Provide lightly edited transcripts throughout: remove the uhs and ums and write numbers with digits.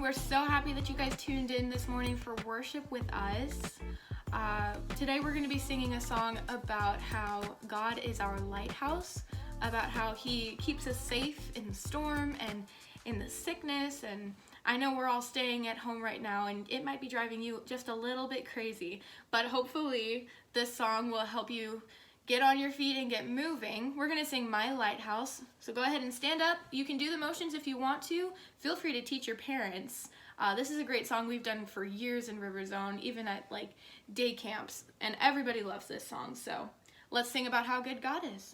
we're so happy that you guys tuned in this morning for worship with us. Today we're going to be singing a song about how God is our lighthouse, about how He keeps us safe in the storm and in the sickness. And I know we're all staying at home right now and it might be driving you just a little bit crazy, but hopefully this song will help you get on your feet and get moving. We're going to sing My Lighthouse. So go ahead and stand up. You can do the motions if you want to. Feel free to teach your parents. This is a great song we've done for years in RiverZone, even at like day camps, and everybody loves this song. So let's sing about how good God is.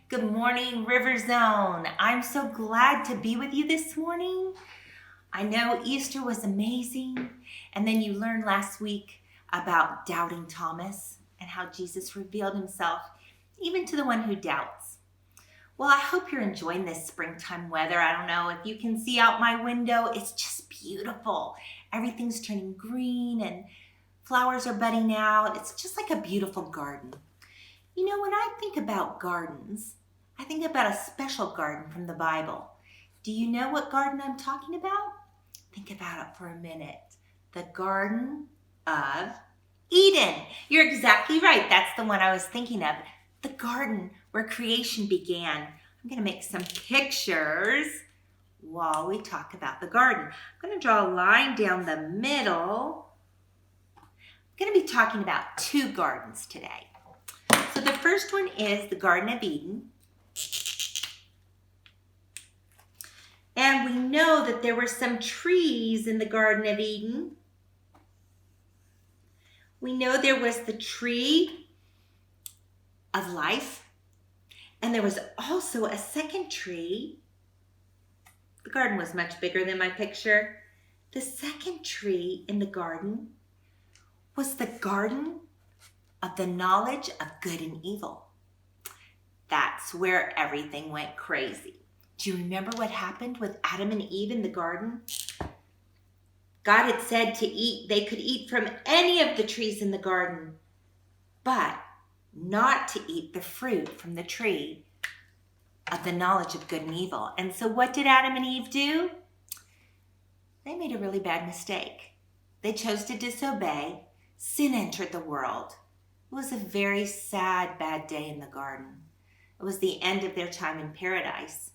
Good morning, RiverZone. I'm so glad to be with you this morning. I know Easter was amazing, and then you learned last week about doubting Thomas and how Jesus revealed himself even to the one who doubts. Well, I hope you're enjoying this springtime weather. I don't know if you can see out my window. It's just beautiful. Everything's turning green and flowers are budding out. It's just like a beautiful garden. You know, when I think about gardens, I think about a special garden from the Bible. Do you know what garden I'm talking about? Think about it for a minute. The Garden of Eden. You're exactly right. That's the one I was thinking of. the garden where creation began. I'm going to make some pictures while we talk about the garden. I'm going to draw a line down the middle. I'm going to be talking about two gardens today. So the first one is the Garden of Eden. And we know that there were some trees in the Garden of Eden. We know there was the tree of life, and there was also a second tree. The garden was much bigger than my picture. The second tree in the garden was the garden of the knowledge of good and evil. That's where everything went crazy. Do you remember what happened with Adam and Eve in the garden? God had said to eat, they could eat from any of the trees in the garden, but not to eat the fruit from the tree of the knowledge of good and evil. And so what did Adam and Eve do? They made a really bad mistake. They chose to disobey. Sin entered the world. It was a very sad, bad day in the garden. It was the end of their time in paradise.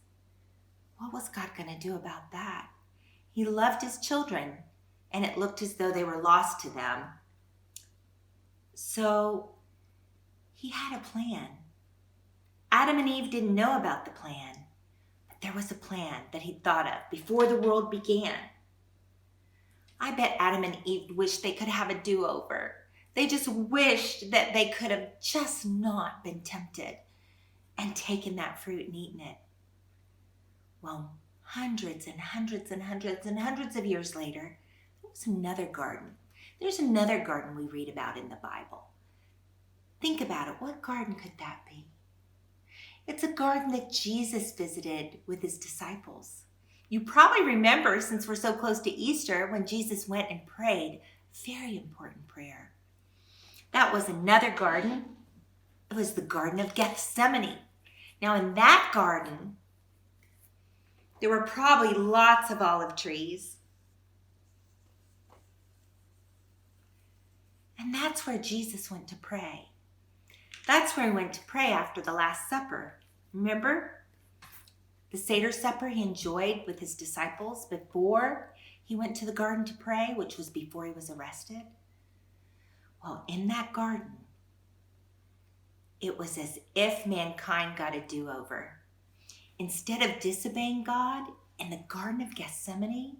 What was God going to do about that? He loved his children, and it looked as though they were lost to them. So he had a plan. Adam and Eve didn't know about the plan, but there was a plan that he thought of before the world began. I bet Adam and Eve wished they could have a do-over. They just wished that they could have just not been tempted and taken that fruit and eaten it. Well, hundreds and hundreds and hundreds and hundreds of years later, there was another garden. There's another garden we read about in the Bible. Think about it. What garden could that be? It's a garden that Jesus visited with his disciples. You probably remember, since we're so close to Easter, when Jesus went and prayed, very important prayer. That was another garden. It was the Garden of Gethsemane. Now in that garden, there were probably lots of olive trees. And that's where Jesus went to pray. That's where he went to pray after the Last Supper. Remember? The Seder supper he enjoyed with his disciples before he went to the garden to pray, which was before he was arrested. Well, in that garden, it was as if mankind got a do-over. Instead of disobeying God in the Garden of Gethsemane,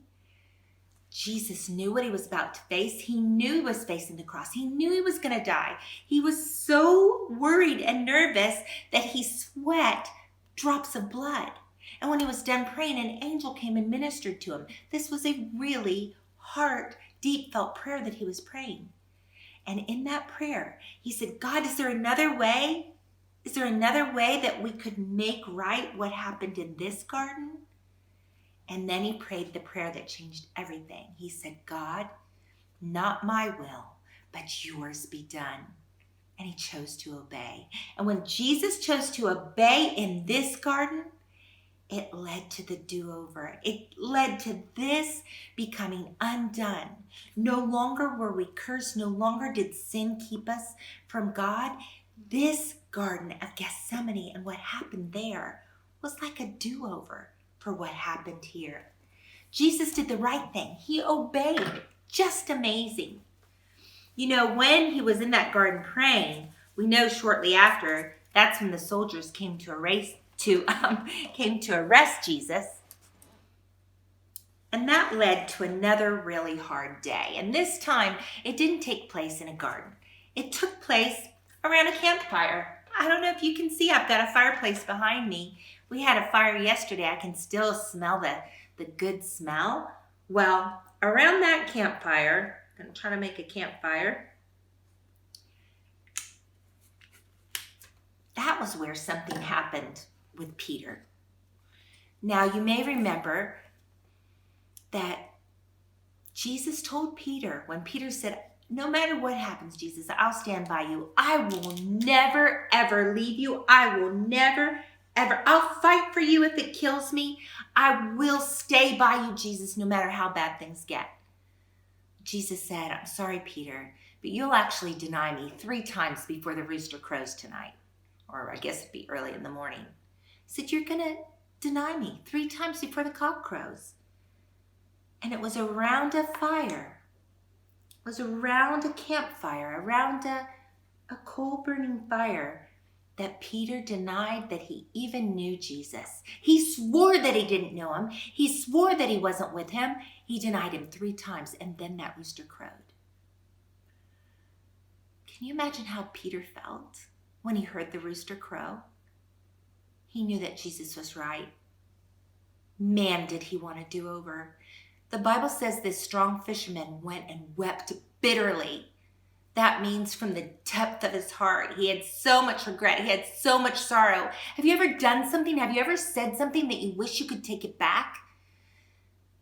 Jesus knew what he was about to face. He knew he was facing the cross. He knew he was going to die. He was so worried and nervous that he sweat drops of blood. And when he was done praying, an angel came and ministered to him. This was a really heart, deep felt prayer that he was praying. And in that prayer, he said, God, is there another way? Is there another way that we could make right what happened in this garden? And then he prayed the prayer that changed everything. He said, God, not my will, but yours be done. And he chose to obey. And when Jesus chose to obey in this garden, it led to the do-over. It led to this becoming undone. No longer were we cursed. No longer did sin keep us from God. This Garden of Gethsemane and what happened there was like a do-over for what happened here. Jesus did the right thing. He obeyed. Just amazing. You know, when he was in that garden praying, we know shortly after, that's when the soldiers came to arrest Jesus. And that led to another really hard day. And this time, it didn't take place in a garden. It took place around a campfire. I don't know if you can see, I've got a fireplace behind me. We had a fire yesterday. I can still smell the good smell. Well, around that campfire, I'm trying to make a campfire. That was where something happened with Peter. Now, you may remember that Jesus told Peter, when Peter said, no matter what happens, Jesus, I'll stand by you. I will never, ever leave you. I will never, ever. I'll fight for you if it kills me. I will stay by you, Jesus, no matter how bad things get. Jesus said, I'm sorry, Peter, but you'll actually deny me 3 times before the rooster crows tonight. or I guess it'd be early in the morning. He said, "You're going to deny me 3 times before the cock crows." And it was around a fire. It was around a campfire, around a coal-burning fire, that Peter denied that he even knew Jesus. He swore that he didn't know him. He swore that he wasn't with him. He denied him 3 times, and then that rooster crowed. Can you imagine how Peter felt when he heard the rooster crow? He knew that Jesus was right. Man, did he want a do-over. The Bible says this strong fisherman went and wept bitterly. That means from the depth of his heart. He had so much regret. He had so much sorrow. Have you ever done something? Have you ever said something that you wish you could take it back?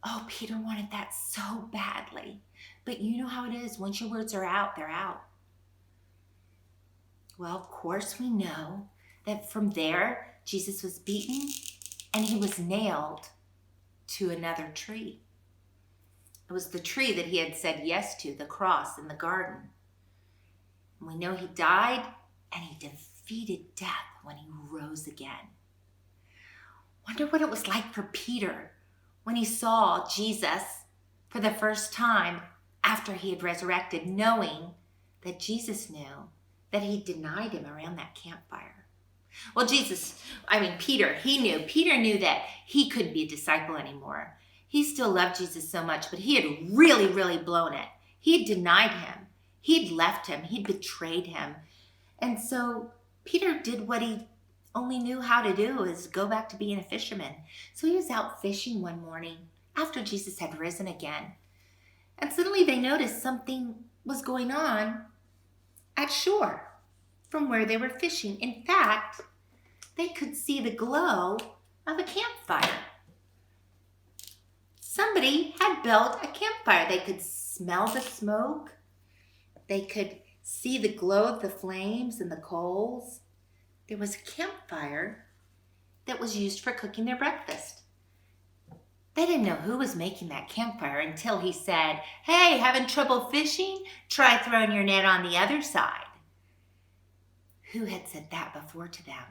Oh, Peter wanted that so badly. But you know how it is. Once your words are out, they're out. Well, of course we know that from there, Jesus was beaten and he was nailed to another tree. It was the tree that he had said yes to, the cross in the garden. And we know he died and he defeated death when he rose again. Wonder what it was like for Peter when he saw Jesus for the first time after he had resurrected, knowing that Jesus knew that he denied him around that campfire. Well, Peter, Peter knew that he couldn't be a disciple anymore. He still loved Jesus so much, but he had really, really blown it. He had denied him. He'd left him. He'd betrayed him. And so Peter did what he only knew how to do, is go back to being a fisherman. So he was out fishing one morning after Jesus had risen again. And suddenly they noticed something was going on at shore from where they were fishing. In fact, they could see the glow of a campfire. Somebody had built a campfire. They could smell the smoke. They could see the glow of the flames and the coals. There was a campfire that was used for cooking their breakfast. They didn't know who was making that campfire until he said, "Hey, having trouble fishing? Try throwing your net on the other side." Who had said that before to them?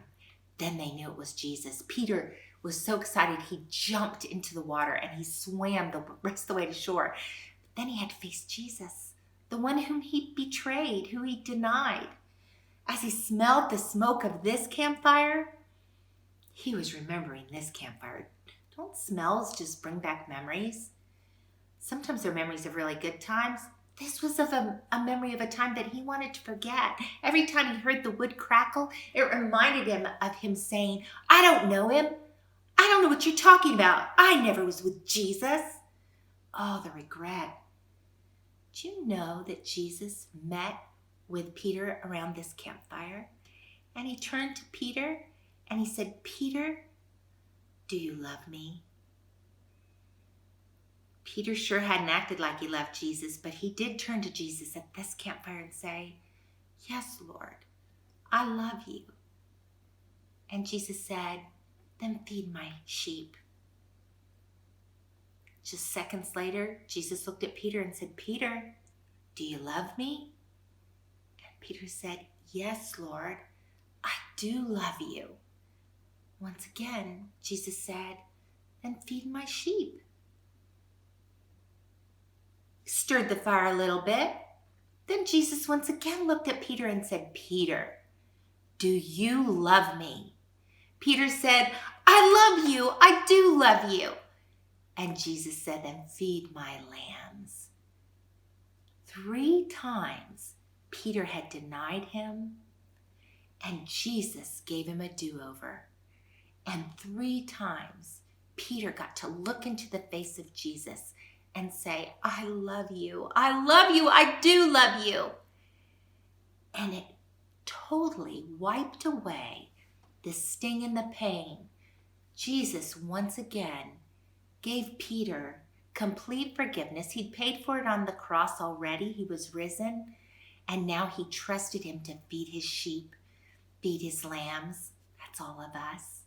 Then they knew it was Jesus. Peter was so excited he jumped into the water and he swam the rest of the way to shore. But then he had to face Jesus, the one whom he betrayed, who he denied. As he smelled the smoke of this campfire, he was remembering this campfire. Don't smells just bring back memories? Sometimes they're memories of really good times. This was of a memory of a time that he wanted to forget. Every time he heard the wood crackle, it reminded him of him saying, "I don't know him. I don't know what you're talking about. I never was with Jesus." Oh, the regret. Do you know that Jesus met with Peter around this campfire? And he turned to Peter and he said, "Peter, do you love me?" Peter sure hadn't acted like he loved Jesus, but he did turn to Jesus at this campfire and say, "Yes, Lord, I love you." And Jesus said, "Then feed my sheep." Just seconds later, Jesus looked at Peter and said, "Peter, do you love me?" And Peter said, "Yes, Lord, I do love you." Once again, Jesus said, "Then feed my sheep." Stirred the fire a little bit. Then Jesus once again looked at Peter and said, "Peter, do you love me?" Peter said, "I love you. I do love you." And Jesus said, "Then feed my lambs." 3 times Peter had denied him, and Jesus gave him a do-over. And 3 times Peter got to look into the face of Jesus and say, "I love you. I love you. I do love you." And it totally wiped away the sting and the pain. Jesus once again gave Peter complete forgiveness. He'd paid for it on the cross already. He was risen. And now he trusted him to feed his sheep, feed his lambs. That's all of us.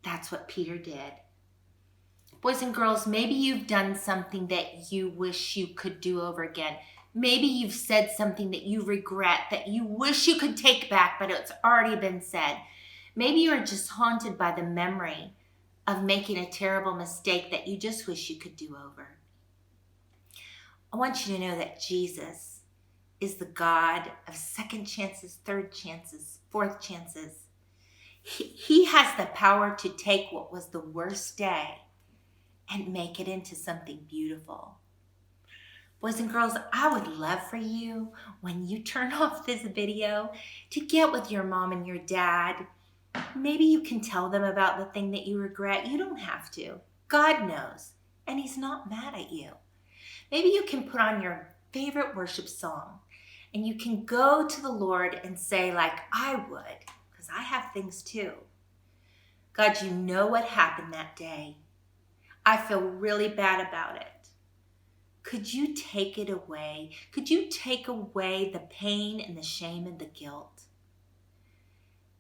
That's what Peter did. Boys and girls, maybe you've done something that you wish you could do over again. Maybe you've said something that you regret, that you wish you could take back, but it's already been said. Maybe you're just haunted by the memory of making a terrible mistake that you just wish you could do over. I want you to know that Jesus is the God of second chances, third chances, fourth chances. He has the power to take what was the worst day and make it into something beautiful. Boys and girls, I would love for you, when you turn off this video, to get with your mom and your dad. Maybe you can tell them about the thing that you regret. You don't have to. God knows, and He's not mad at you. Maybe you can put on your favorite worship song, and you can go to the Lord and say, like I would, because I have things too. God, you know what happened that day. I feel really bad about it. Could you take it away? Could you take away the pain and the shame and the guilt?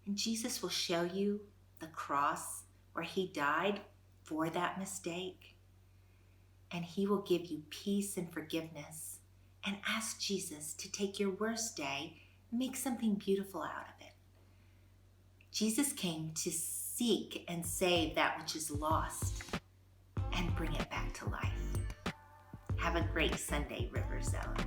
And Jesus will show you the cross where He died for that mistake. And He will give you peace and forgiveness. And ask Jesus to take your worst day and make something beautiful out of it. Jesus came to seek and save that which is lost and bring it back to life. Have a great Sunday, RiverZone.